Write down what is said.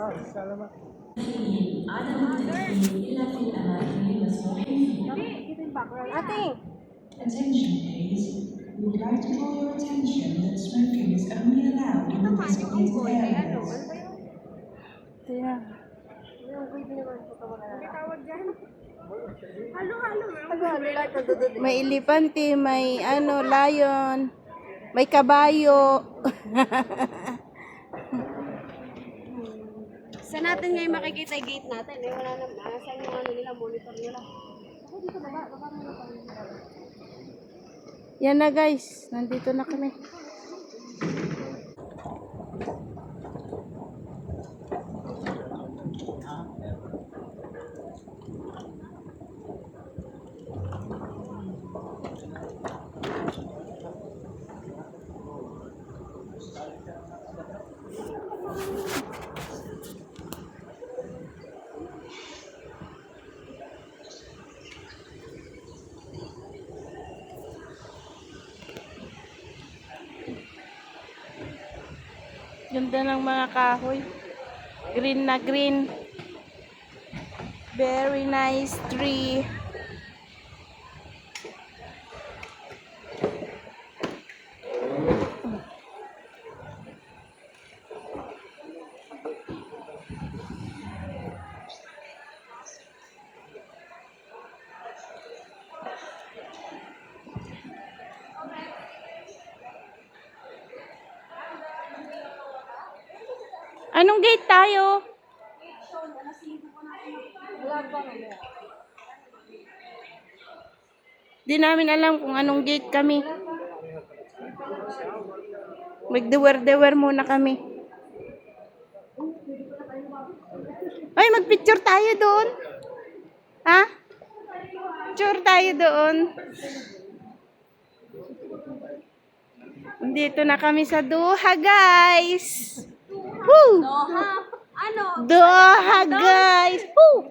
Ate! Attention, please. We would like to draw your attention that smoking is only allowed in the designated areas. Kaya. May elepante, may lion, may kabayo. Saan natin ngayon makikita yung gate natin? Wala naman. Saan yung nila, monitor nila? Yan na guys, nandito na kami. Ganda ng mga kahoy. Green na green. Very nice tree. Anong gate tayo? Di namin alam kung anong gate kami. Magdewer-dewer muna kami. Ay, magpicture tayo doon. Ha? Picture tayo doon. Dito na kami sa Doha, guys. Woo! Doha? Ano? Doha, guys. Woo!